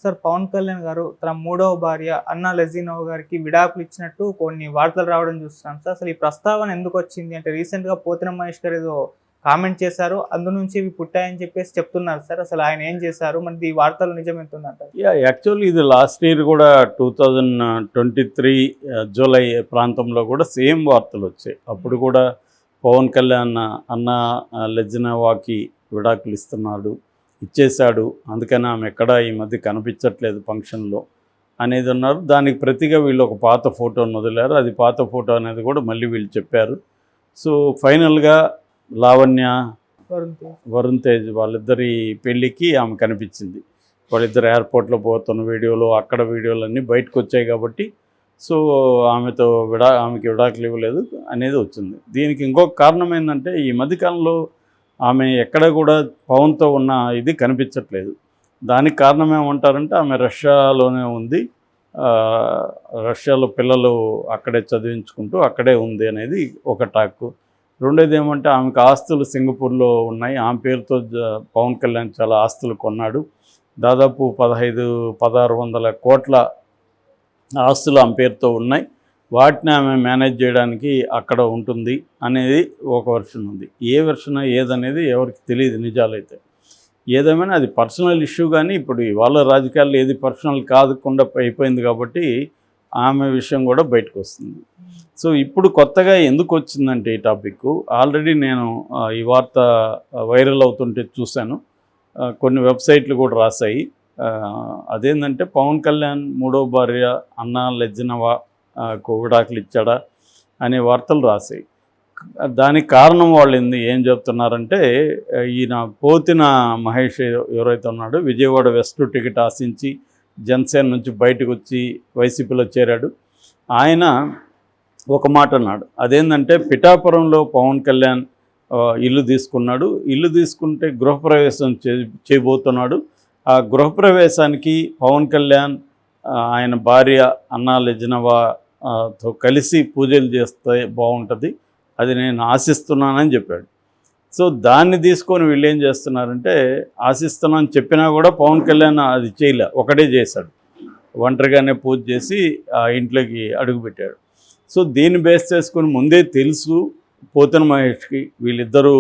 Sir Pawan Kalyan గారు తన మూడవ భార్య అన్నా లెజినోవా గారికి విడాకులు ఇచ్చినట్టు కొన్ని వార్తలు రావడం చూస్తున్నాం సార్. అసలు ఈ ప్రస్తావన ఎందుకు వచ్చింది అంటే రీసెంట్గా పోతిన మహేష్ గారు ఏదో కామెంట్ చేశారు, అందు నుంచి ఇవి పుట్టాయని చెప్పేసి చెప్తున్నారు సార్. అసలు ఆయన ఏం చేశారు, మరి ఈ వార్తలు నిజం ఎంత ఉందంటారు? యాక్చువల్లీ ఇది లాస్ట్ ఇయర్ కూడా 2023 జూలై ప్రాంతంలో కూడా సేమ్ వార్తలు వచ్చాయి. అప్పుడు కూడా పవన్ కళ్యాణ్ అన్న లెజినోవాకి విడాకులు ఇచ్చేశాడు, అందుకని ఆమె ఎక్కడ ఈ మధ్య కనిపించట్లేదు ఫంక్షన్లో అనేది ఉన్నారు. దానికి ప్రతిగా వీళ్ళు ఒక పాత ఫోటోను వదిలారు. అది పాత ఫోటో అనేది కూడా మళ్ళీ వీళ్ళు చెప్పారు. సో ఫైనల్గా లావణ్య, వరుణ్ తేజ్ వాళ్ళిద్దరి పెళ్ళికి ఆమె కనిపించింది. వాళ్ళిద్దరు ఎయిర్పోర్ట్లో పోతున్న వీడియోలు, అక్కడ వీడియోలు అన్నీ బయటకు వచ్చాయి కాబట్టి సో ఆమెకి విడాకులు ఇవ్వలేదు అనేది వచ్చింది. దీనికి ఇంకొక కారణం ఏంటంటే ఈ మధ్యకాలంలో ఆమె ఎక్కడ కూడా పవన్తో ఉన్న ఇది కనిపించట్లేదు. దానికి కారణం ఏమంటారంటే ఆమె రష్యాలోనే ఉంది, రష్యాలో పిల్లలు అక్కడే చదివించుకుంటూ అక్కడే ఉంది అనేది ఒక టాక్. రెండోది ఏమంటే ఆమెకు ఆస్తులు సింగపూర్లో ఉన్నాయి. ఆమె పేరుతో పవన్ కళ్యాణ్ చాలా ఆస్తులు కొన్నాడు. దాదాపు 1500-1600 కోట్ల ఆస్తులు ఆమె పేరుతో ఉన్నాయి. వాటిని ఆమె మేనేజ్ చేయడానికి అక్కడ ఉంటుంది అనేది ఒక వెర్షన్ ఉంది. ఏ వెర్షన్ ఏదనేది ఎవరికి తెలియదు నిజాలైతే. ఏదేమైనా అది పర్సనల్ ఇష్యూ, కానీ ఇప్పుడు వాళ్ళ రాజకీయాల్లో ఏది పర్సనల్ కాకుండా అయిపోయింది కాబట్టి ఆమె విషయం కూడా బయటకు వస్తుంది. సో ఇప్పుడు కొత్తగా ఎందుకు వచ్చిందంటే ఈ టాపిక్, ఆల్రెడీ నేను ఈ వార్త వైరల్ అవుతుంటే చూశాను, కొన్ని వెబ్సైట్లు కూడా రాశాయి. అదేంటంటే పవన్ కళ్యాణ్ మూడో భార్య అన్నా లెజినోవా విడాకులు ఇచ్చాడా అనే వార్తలు రాశాయి. దానికి కారణం వాళ్ళు ఏం చెప్తున్నారంటే, ఈయన పోతిన మహేష్ ఎవరైతే ఉన్నాడో విజయవాడ వెస్ట్ టికెట్ ఆశించి జనసేన నుంచి బయటకు వచ్చి వైసీపీలో చేరాడు. ఆయన ఒక మాట అన్నాడు, అదేంటంటే పిఠాపురంలో పవన్ కళ్యాణ్ ఇల్లు తీసుకున్నాడు, ఇల్లు తీసుకుంటే గృహప్రవేశం చేయబోతున్నాడు. ఆ గృహప్రవేశానికి పవన్ కళ్యాణ్ ఆయన భార్య అన్నా లెజినోవాతో కలిసి పూజలు చేస్తే బాగుంటుంది, అది నేను ఆశిస్తున్నానని చెప్పాడు. సో దాన్ని తీసుకొని వీళ్ళు ఏం చేస్తున్నారంటే, ఆశిస్తున్నానని చెప్పినా కూడా పవన్ కళ్యాణ్ అది చేయలే, ఒకటే చేశాడు, ఒంటరిగానే పూజ చేసి ఆ ఇంట్లోకి అడుగుపెట్టాడు. సో దీన్ని బేస్ చేసుకొని ముందే తెలుసు పోతిన మహేష్కి వీళ్ళిద్దరూ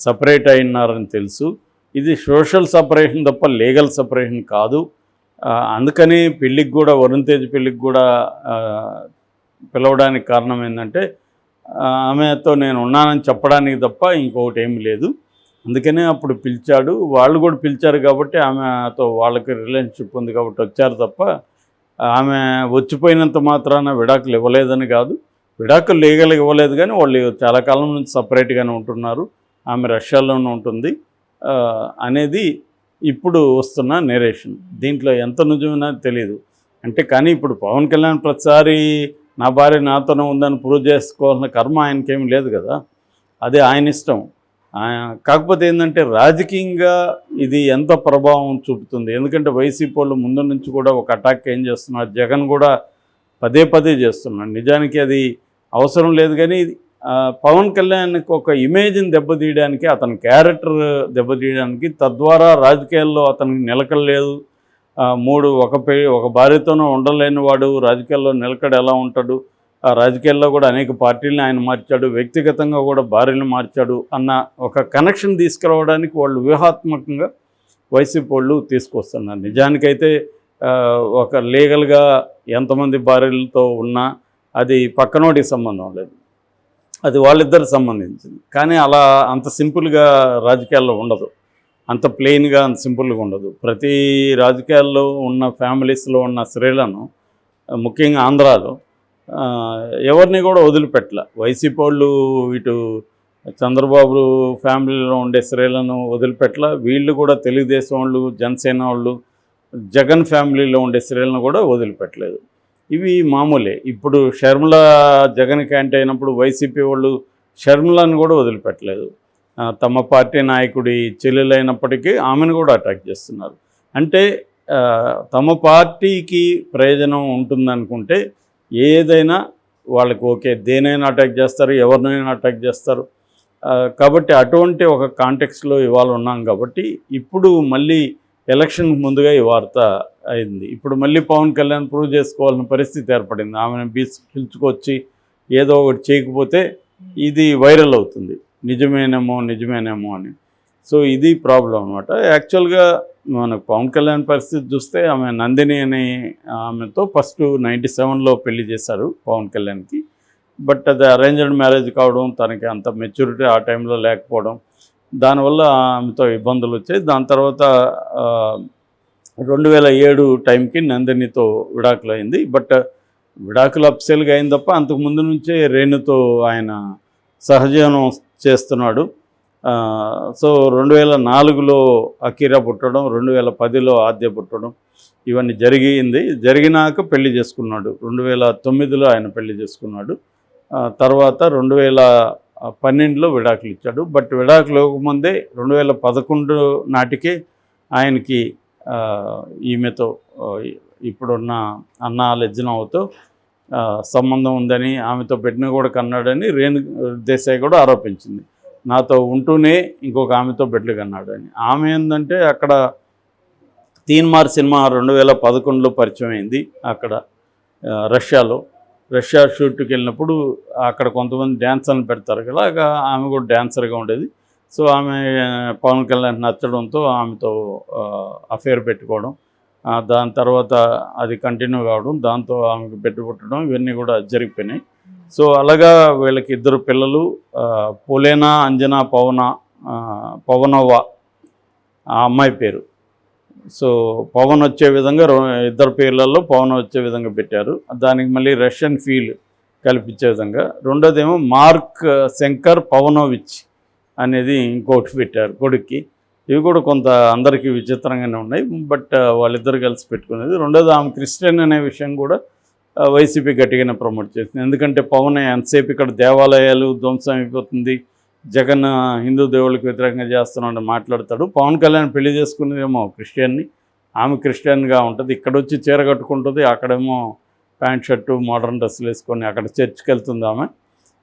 సపరేట్ అయినారని తెలుసు. ఇది సోషల్ సపరేషన్ తప్ప లీగల్ సపరేషన్ కాదు. అందుకని పెళ్ళికి కూడా వరుణ్ తేజ్ పెళ్ళికి కూడా పిలవడానికి కారణం ఏంటంటే ఆమెతో నేను ఉన్నానని చెప్పడానికి తప్ప ఇంకొకటి ఏమి లేదు. అందుకనే అప్పుడు పిలిచాడు, వాళ్ళు కూడా పిలిచారు కాబట్టి ఆమెతో వాళ్ళకి రిలేషన్షిప్ ఉంది కాబట్టి వచ్చారు తప్ప ఆమె వచ్చిపోయినంత మాత్రాన విడాకులు ఇవ్వలేదని కాదు. విడాకులు లీగల్గా ఇవ్వలేదు, కానీ వాళ్ళు చాలా కాలం నుంచి సపరేట్గానే ఉంటున్నారు, ఆమె రష్యాలోనే ఉంటుంది అనేది ఇప్పుడు వస్తున్న నేరేషన్. దీంట్లో ఎంత నిజమైనా తెలియదు అంటే. కానీ ఇప్పుడు పవన్ కళ్యాణ్ ప్రతిసారి నా భార్య నాతోనే ఉందని ప్రూవ్ చేసుకోవాల్సిన కర్మ ఆయనకేమీ లేదు కదా, అదే ఆయన ఇష్టం. కాకపోతే ఏంటంటే రాజకీయంగా ఇది ఎంత ప్రభావం చూపుతుంది, ఎందుకంటే వైసీపీ వాళ్ళు ముందు నుంచి కూడా ఒక అటాక్ ఏం చేస్తున్నారు, జగన్ కూడా పదే చేస్తున్నాడు. నిజానికి అది అవసరం లేదు, కానీ పవన్ కళ్యాణ్కి ఒక ఇమేజ్ని దెబ్బతీయడానికి, అతని క్యారెక్టర్ దెబ్బతీయడానికి, తద్వారా రాజకీయాల్లో అతనికి నిలకడలేదు. ఒక భార్యతోనూ ఉండలేని వాడు రాజకీయాల్లో నిలకడ ఎలా ఉంటాడు, ఆ రాజకీయాల్లో కూడా అనేక పార్టీలను ఆయన మార్చాడు, వ్యక్తిగతంగా కూడా భార్యను మార్చాడు అన్న ఒక కనెక్షన్ తీసుకురావడానికి వాళ్ళు వ్యూహాత్మకంగా వైసీపీ వాళ్ళు తీసుకొస్తున్నారు. నిజానికైతే ఒక లీగల్గా ఎంతమంది భార్యలతో ఉన్నా అది పక్కనోడికి సంబంధం లేదు, అది వాళ్ళిద్దరికి సంబంధించింది. కానీ అలా అంత సింపుల్గా రాజకీయాల్లో ఉండదు, అంత ప్లెయిన్గా అంత సింపుల్గా ఉండదు. ప్రతి రాజకీయాల్లో ఉన్న ఫ్యామిలీస్లో ఉన్న స్త్రీలను, ముఖ్యంగా ఆంధ్రాలో ఎవరిని కూడా వదిలిపెట్టలే వైసీపీ వాళ్ళు. ఇటు చంద్రబాబు ఫ్యామిలీలో ఉండే స్త్రీలను వదిలిపెట్టలే, వీళ్ళు కూడా తెలుగుదేశం వాళ్ళు, జనసేన వాళ్ళు, జగన్ ఫ్యామిలీలో ఉండే స్త్రీలను కూడా వదిలిపెట్టలేదు. ఇవి మామూలే. ఇప్పుడు షర్మిల జగన్ క్యాంట్ అయినప్పుడు వైసీపీ వాళ్ళు షర్మిలను కూడా వదిలిపెట్టలేదు. తమ పార్టీ నాయకుడి చెల్లెలైనప్పటికీ ఆమెను కూడా అటాక్ చేస్తున్నారు. అంటే తమ పార్టీకి ప్రయోజనం ఉంటుందనుకుంటే ఏదైనా వాళ్ళకి ఓకే, దేనైనా అటాక్ చేస్తారు, ఎవరినైనా అటాక్ చేస్తారు. కాబట్టి అటువంటి ఒక కాంటెక్స్లో ఇవాళ ఉన్నాం కాబట్టి ఇప్పుడు మళ్ళీ ఎలక్షన్ ముందుగా ఈ వార్త అయింది. ఇప్పుడు మళ్ళీ పవన్ కళ్యాణ్ ప్రూవ్ చేసుకోవాల్సిన పరిస్థితి ఏర్పడింది. ఆమెను పిలుచుకొచ్చి ఏదో ఒకటి చేయకపోతే ఇది వైరల్ అవుతుంది, నిజమేనేమో అని. సో ఇది ప్రాబ్లం అనమాట. యాక్చువల్గా మనకు పవన్ కళ్యాణ్ పరిస్థితి చూస్తే ఆమె నందిని అనే ఆమెతో ఫస్ట్ 97లో పెళ్లి చేశారు పవన్ కళ్యాణ్కి. బట్ అది అరేంజ్డ్ మ్యారేజ్ కావడం, తనకి అంత మెచ్యూరిటీ ఆ టైంలో లేకపోవడం, దానివల్ల ఆమెతో ఇబ్బందులు వచ్చాయి. దాని తర్వాత 2007 టైంకి నందినితో విడాకులు అయింది. బట్ విడాకులు అప్సెల్గా అయింది తప్ప అంతకు ముందు నుంచే రేణుతో ఆయన సహజీవనం చేస్తున్నాడు. సో 2004లో అకీరా పుట్టడం, 2010లో ఆద్య పుట్టడం, ఇవన్నీ జరిగినాక పెళ్లి చేసుకున్నాడు. 2009లో ఆయన పెళ్లి చేసుకున్నాడు. తర్వాత 2012లో విడాకులు ఇచ్చాడు. బట్ విడాకులు ఇవ్వకముందే 2011 నాటికే ఆయనకి ఈమెతో ఇప్పుడున్న అన్నా లెజ్జినోవతో సంబంధం ఉందని, ఆమెతో పెట్టిన కూడా కన్నాడని రేణు దేశాయ్ కూడా ఆరోపించింది. నాతో ఉంటూనే ఇంకొక ఆమెతో బెడ్లు కన్నాడని. ఆమె ఏంటంటే అక్కడ తీన్మార్ సినిమా 2011లో పరిచయం అయింది. అక్కడ రష్యా షూట్కి వెళ్ళినప్పుడు అక్కడ కొంతమంది డ్యాన్సర్ని పెడతారు కదా, ఆమె కూడా డ్యాన్సర్గా ఉండేది. సో ఆమె పవన్ కళ్యాణ్ నచ్చడంతో ఆమెతో అఫేర్ పెట్టుకోవడం, దాని తర్వాత అది కంటిన్యూ కావడం, దాంతో ఆమెకు పుట్టడం, ఇవన్నీ కూడా జరిగిపోయినాయి. సో అలాగా వీళ్ళకి 2 పిల్లలు, పోలేనా అంజనా పవనవ్వ ఆ అమ్మాయి పేరు. సో పవన్ వచ్చే విధంగా 2 పేర్లలో పవన్ వచ్చే విధంగా పెట్టారు. దానికి మళ్ళీ రష్యన్ ఫీల్ కల్పించే విధంగా. రెండోదేమో మార్క్ శంకర్ పవనోవిచ్ అనేది ఇంకోటి పెట్టారు కొడుక్కి. ఇవి కూడా కొంత అందరికీ విచిత్రంగానే ఉన్నాయి. బట్ వాళ్ళిద్దరు కలిసి పెట్టుకునేది. రెండోది ఆమె క్రిస్టియన్ అనే విషయం కూడా వైసీపీ గట్టిగానే ప్రమోట్ చేసింది. ఎందుకంటే పవన్ ఎంతసేపు ఇక్కడ దేవాలయాలు ధ్వంసం అయిపోతుంది, జగన్ హిందూ దేవుళ్ళకి వ్యతిరేకంగా చేస్తున్నాడని మాట్లాడతాడు. పవన్ కళ్యాణ్ పెళ్లి చేసుకునేదేమో క్రిస్టియన్ని, ఆమె క్రిస్టియన్గా ఉంటుంది. ఇక్కడ వచ్చి చీర కట్టుకుంటుంది, అక్కడేమో ప్యాంట్ షర్టు మోడర్న్ డ్రెస్సులు వేసుకొని అక్కడ చర్చికి వెళ్తుంది ఆమె.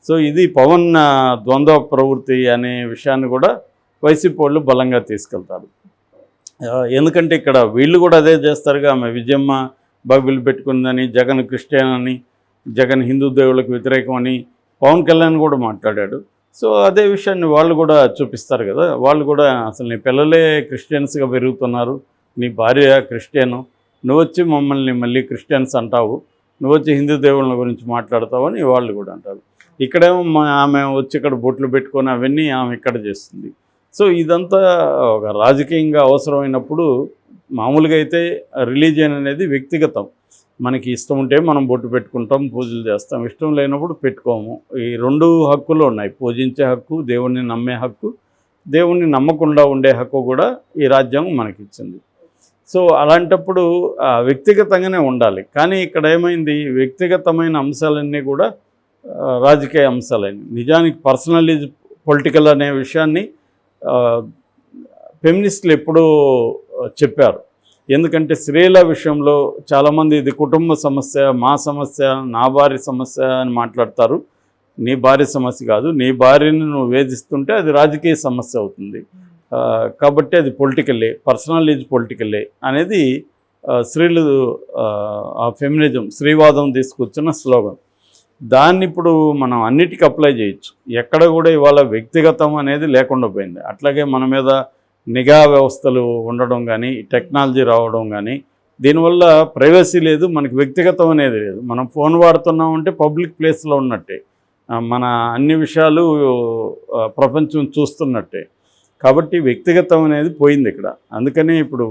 సో ఇది పవన్ ద్వంద్వ ప్రవృత్తి అనే విషయాన్ని కూడా వైసీపీ వాళ్ళు బలంగా తీసుకెళ్తారు. ఎందుకంటే ఇక్కడ వీళ్ళు కూడా అదే చేస్తారుగా. ఆమె విజయమ్మ బైబిల్ పెట్టుకుందని, జగన్ క్రిస్టియన్ అని, జగన్ హిందూ దేవుళ్ళకి వ్యతిరేకం అని పవన్ కళ్యాణ్ కూడా మాట్లాడాడు. సో అదే విషయాన్ని వాళ్ళు కూడా చూపిస్తారు కదా. వాళ్ళు కూడా అసలు నీ పిల్లలే క్రిస్టియన్స్గా పెరుగుతున్నారు, నీ భార్య క్రిస్టియను, నువ్వు వచ్చి మమ్మల్ని మళ్ళీ క్రిస్టియన్స్ అంటావు, నువ్వు వచ్చి హిందూ దేవుళ్ళ గురించి మాట్లాడతావు అని వాళ్ళు కూడా అంటారు. ఇక్కడేమో ఆమె వచ్చి ఇక్కడ బొట్లు పెట్టుకొని అవన్నీ ఆమె ఇక్కడ చేస్తుంది. సో ఇదంతా ఒక రాజకీయంగా అవసరమైనప్పుడు, మామూలుగా అయితే రిలీజియన్ అనేది వ్యక్తిగతం. మనకి ఇష్టం ఉంటే మనం బొట్టు పెట్టుకుంటాం, పూజలు చేస్తాం, ఇష్టం లేనప్పుడు పెట్టుకోము. ఈ 2 హక్కులు ఉన్నాయి, పూజించే హక్కు, దేవుణ్ణి నమ్మే హక్కు, దేవుణ్ణి నమ్మకుండా ఉండే హక్కు కూడా ఈ రాజ్యాంగం మనకిచ్చింది. సో అలాంటప్పుడు వ్యక్తిగతంగానే ఉండాలి. కానీ ఇక్కడ ఏమైంది, వ్యక్తిగతమైన అంశాలన్నీ కూడా రాజకీయ అంశాలైనవి. నిజానికి పర్సనల్ ఈజ్ పొలిటికల్ అనే విషయాన్ని ఫెమినిస్టులు ఎప్పుడూ చెప్పారు. ఎందుకంటే స్త్రీల విషయంలో చాలామంది ఇది కుటుంబ సమస్య, మా సమస్య, నా భార్య సమస్య అని మాట్లాడతారు. నీ భార్య సమస్య కాదు, నీ భార్యని నువ్వు వేధిస్తుంటే అది రాజకీయ సమస్య అవుతుంది. కాబట్టి అది పొలిటికల్లే, పర్సనల్ ఈజ్ పొలిటికల్లే అనేది స్త్రీలు ఆ ఫెమినిజం, స్త్రీవాదం తీసుకొచ్చిన స్లోగన్. దాన్ని ఇప్పుడు మనం అన్నిటికీ అప్లై చేయొచ్చు. ఎక్కడ కూడా ఇవాళ వ్యక్తిగతం అనేది లేకుండా పోయింది. అట్లాగే మన మీద నిఘా వ్యవస్థలు ఉండడం కానీ, టెక్నాలజీ రావడం కానీ, దీనివల్ల ప్రైవసీ లేదు, మనకి వ్యక్తిగతం అనేది లేదు. మనం ఫోన్ వాడుతున్నామంటే పబ్లిక్ ప్లేస్లో ఉన్నట్టే, మన అన్ని విషయాలు ప్రపంచం చూస్తున్నట్టే. కాబట్టి వ్యక్తిగతం అనేది పోయింది ఇక్కడ. అందుకని ఇప్పుడు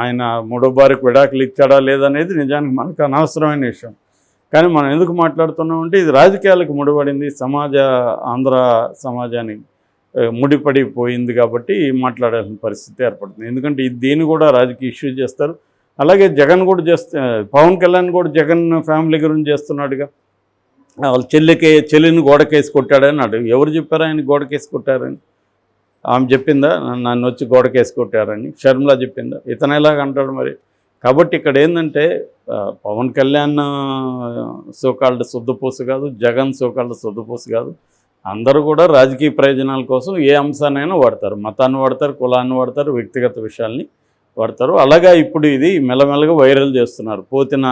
ఆయన 3వ భార్యకు విడాకులు ఇచ్చాడా లేదనేది నిజానికి మనకు అనవసరమైన విషయం. కానీ మనం ఎందుకు మాట్లాడుతున్నామంటే ఇది రాజకీయాలకు ముడిపడింది, ఆంధ్ర సమాజానికి ముడిపడిపోయింది కాబట్టి మాట్లాడాల్సిన పరిస్థితి ఏర్పడుతుంది. ఎందుకంటే దీన్ని కూడా రాజకీయ ఇష్యూ చేస్తారు. అలాగే జగన్ కూడా పవన్ కళ్యాణ్ కూడా జగన్ ఫ్యామిలీ గురించి చేస్తున్నాడుగా. వాళ్ళ చెల్లిని గోడకేసి కొట్టాడని అడుగు. ఎవరు చెప్పారు ఆయన గోడకేసి కొట్టారని? ఆమె చెప్పిందా నన్ను వచ్చి గోడకేసి కొట్టారని? షర్మిల చెప్పిందా? ఇతనేలాగా అంటాడు మరి? కాబట్టి ఇక్కడ ఏంటంటే పవన్ కళ్యాణ్ సోకాల్డ్ శుద్ధపూస కాదు, జగన్ సోకాల్డ్ శుద్ధపూస కాదు. అందరూ కూడా రాజకీయ ప్రయోజనాల కోసం ఏ అంశాన్నైనా వాడతారు. మతాన్ని వాడతారు, కులాన్ని వాడతారు, వ్యక్తిగత విషయాల్ని వాడతారు. అలాగా ఇప్పుడు ఇది మెల్లమెల్లగా వైరల్ చేస్తున్నారు. పోతిన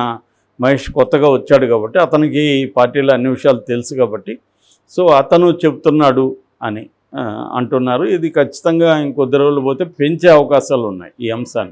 మహేష్ కొత్తగా వచ్చాడు కాబట్టి అతనికి ఈ పార్టీలో అన్ని విషయాలు తెలుసు కాబట్టి సో అతను చెప్తున్నాడు అని అంటున్నారు. ఇది ఖచ్చితంగా ఇంకొద్ది రోజులు పోతే పెంచే అవకాశాలు ఉన్నాయి ఈ అంశాన్ని.